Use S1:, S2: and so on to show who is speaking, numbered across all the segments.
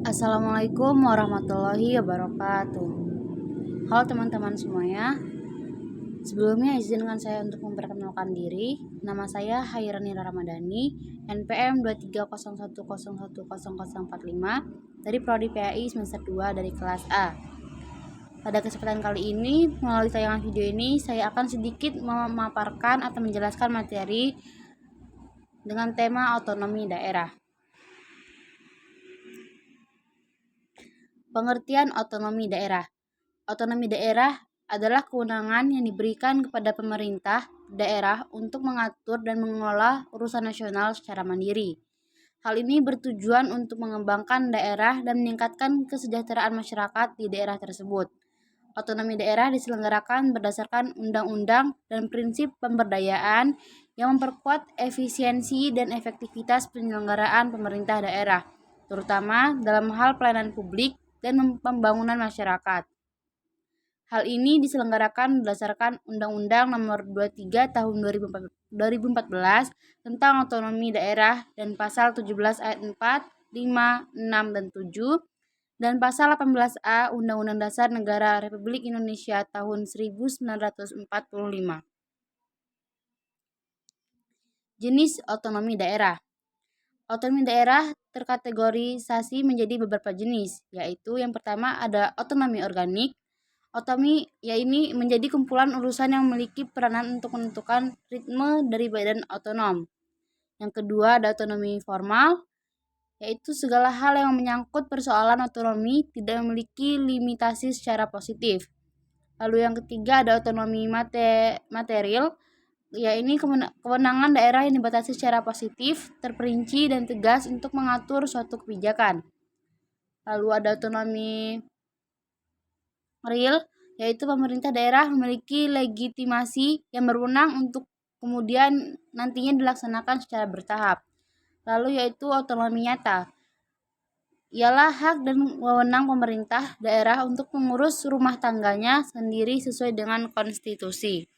S1: Assalamualaikum warahmatullahi wabarakatuh. Halo teman-teman semuanya. Sebelumnya izinkan saya untuk memperkenalkan diri. Nama saya Hairani Ramadhani, NPM 2301010045 dari Prodi PAI semester 2 dari kelas A. Pada kesempatan kali ini, melalui tayangan video ini, saya akan sedikit memaparkan atau menjelaskan materi dengan tema otonomi daerah. Pengertian otonomi daerah. Otonomi daerah adalah kewenangan yang diberikan kepada pemerintah daerah untuk mengatur dan mengelola urusan nasional secara mandiri. Hal ini bertujuan untuk mengembangkan daerah dan meningkatkan kesejahteraan masyarakat di daerah tersebut. Otonomi daerah diselenggarakan berdasarkan undang-undang dan prinsip pemberdayaan yang memperkuat efisiensi dan efektivitas penyelenggaraan pemerintah daerah, terutama dalam hal pelayanan publik dan pembangunan masyarakat. Hal ini diselenggarakan berdasarkan Undang-Undang Nomor 23 Tahun 2014 tentang otonomi daerah dan Pasal 17 ayat 4, 5, 6, dan 7 dan Pasal 18A Undang-Undang Dasar Negara Republik Indonesia tahun 1945. Jenis otonomi daerah. Otonomi daerah terkategorisasi menjadi beberapa jenis, yaitu yang pertama ada otonomi organik. Otonomi ini menjadi kumpulan urusan yang memiliki peranan untuk menentukan ritme dari badan otonom. Yang kedua ada otonomi formal, yaitu segala hal yang menyangkut persoalan otonomi tidak memiliki limitasi secara positif. Lalu yang ketiga ada otonomi material, yaitu kewenangan daerah yang dibatasi secara positif, terperinci dan tegas untuk mengatur suatu kebijakan. Lalu ada otonomi real, yaitu pemerintah daerah memiliki legitimasi yang berwenang untuk kemudian nantinya dilaksanakan secara bertahap. Lalu yaitu otonomi nyata, ialah hak dan wewenang pemerintah daerah untuk mengurus rumah tangganya sendiri sesuai dengan konstitusi.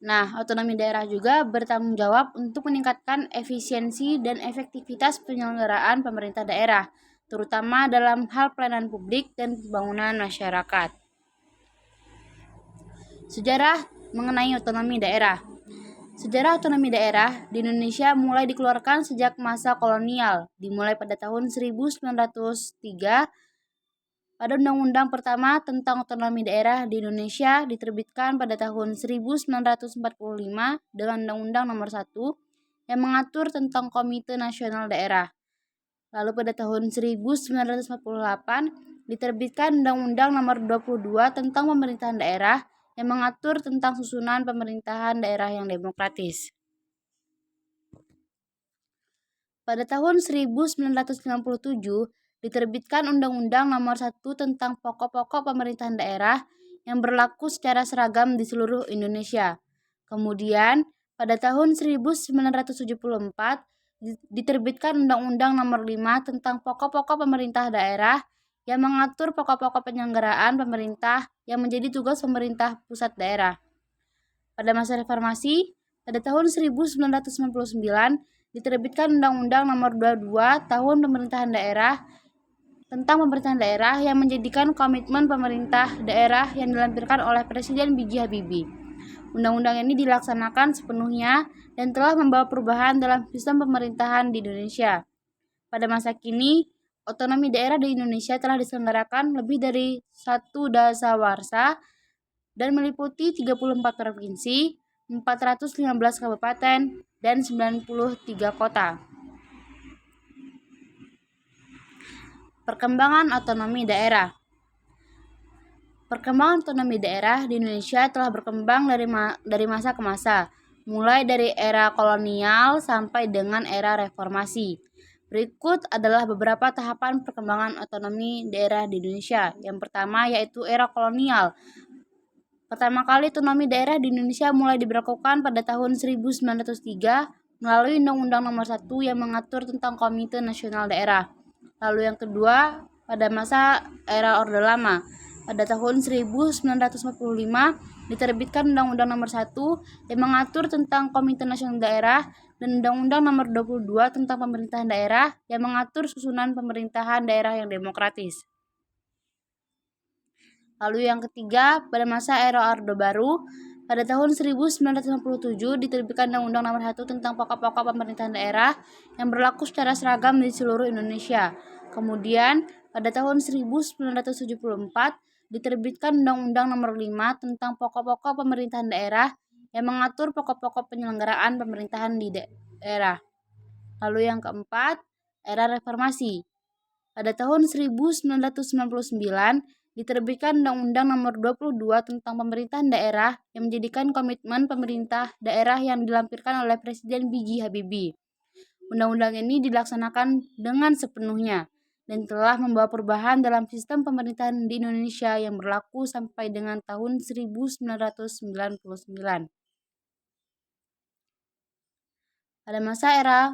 S1: Nah, otonomi daerah juga bertanggung jawab untuk meningkatkan efisiensi dan efektivitas penyelenggaraan pemerintah daerah, terutama dalam hal pelayanan publik dan pembangunan masyarakat. Sejarah mengenai otonomi daerah. Sejarah otonomi daerah di Indonesia mulai dikeluarkan sejak masa kolonial, dimulai pada tahun 1903. Pada Undang-Undang pertama tentang otonomi daerah di Indonesia diterbitkan pada tahun 1945 dengan Undang-Undang Nomor 1 yang mengatur tentang Komite Nasional Daerah. Lalu pada tahun 1948 diterbitkan Undang-Undang Nomor 22 tentang Pemerintahan Daerah yang mengatur tentang susunan pemerintahan daerah yang demokratis. Pada tahun 1957 diterbitkan Undang-Undang Nomor 1 tentang Pokok-pokok Pemerintahan Daerah yang berlaku secara seragam di seluruh Indonesia. Kemudian, pada tahun 1974 diterbitkan Undang-Undang Nomor 5 tentang Pokok-pokok Pemerintah Daerah yang mengatur pokok-pokok penyelenggaraan pemerintah yang menjadi tugas pemerintah pusat daerah. Pada masa reformasi, pada tahun 1999 diterbitkan Undang-Undang Nomor 22 Tahun Pemerintahan Daerah tentang pemerintahan daerah yang menjadikan komitmen pemerintah daerah yang dilampirkan oleh Presiden B.J. Habibie. Undang-undang ini dilaksanakan sepenuhnya dan telah membawa perubahan dalam sistem pemerintahan di Indonesia. Pada masa kini, otonomi daerah di Indonesia telah diselenggarakan lebih dari 1 dasawarsa dan meliputi 34 provinsi, 415 kabupaten, dan 93 kota. Perkembangan otonomi daerah. Perkembangan otonomi daerah di Indonesia telah berkembang dari masa ke masa, mulai dari era kolonial sampai dengan era reformasi. Berikut adalah beberapa tahapan perkembangan otonomi daerah di Indonesia. Yang pertama yaitu era kolonial. Pertama kali otonomi daerah di Indonesia mulai diberlakukan pada tahun 1903 melalui Undang-Undang Nomor 1 yang mengatur tentang Komite Nasional Daerah. Lalu yang kedua, pada masa era Orde Lama, pada tahun 1945 diterbitkan Undang-Undang Nomor 1 yang mengatur tentang Komite Nasional Daerah dan Undang-Undang Nomor 22 tentang Pemerintahan Daerah yang mengatur susunan pemerintahan daerah yang demokratis. Lalu yang ketiga, pada masa era Orde Baru, pada tahun 1957 diterbitkan Undang-Undang Nomor 1 tentang pokok-pokok pemerintahan daerah yang berlaku secara seragam di seluruh Indonesia. Kemudian, pada tahun 1974 diterbitkan Undang-Undang Nomor 5 tentang pokok-pokok pemerintahan daerah yang mengatur pokok-pokok penyelenggaraan pemerintahan di daerah. Lalu yang keempat, era reformasi. Pada tahun 1999 diterbitkan Undang-Undang Nomor 22 tentang Pemerintahan Daerah yang menjadikan komitmen pemerintah daerah yang dilampirkan oleh Presiden B.J. Habibie. Undang-undang ini dilaksanakan dengan sepenuhnya dan telah membawa perubahan dalam sistem pemerintahan di Indonesia yang berlaku sampai dengan tahun 1999. Pada masa era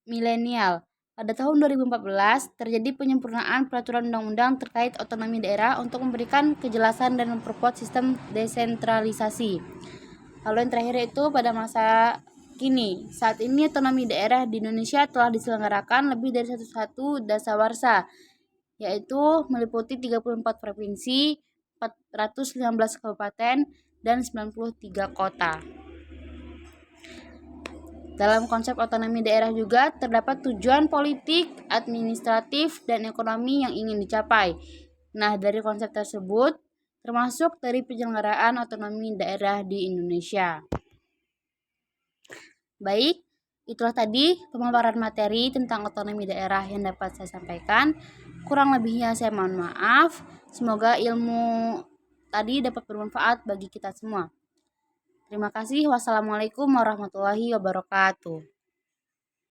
S1: milenial, pada tahun 2014 terjadi penyempurnaan peraturan undang-undang terkait otonomi daerah untuk memberikan kejelasan dan memperkuat sistem desentralisasi. Lalu yang terakhir itu pada masa kini, saat ini otonomi daerah di Indonesia telah diselenggarakan lebih dari satu dasawarsa, yaitu meliputi 34 provinsi, 415 kabupaten, dan 93 kota. Dalam konsep otonomi daerah juga terdapat tujuan politik, administratif, dan ekonomi yang ingin dicapai. Nah, dari konsep tersebut termasuk dari penyelenggaraan otonomi daerah di Indonesia. Baik, itulah tadi pemaparan materi tentang otonomi daerah yang dapat saya sampaikan. Kurang lebihnya saya mohon maaf. Semoga ilmu tadi dapat bermanfaat bagi kita semua. Terima kasih. Wassalamualaikum warahmatullahi wabarakatuh.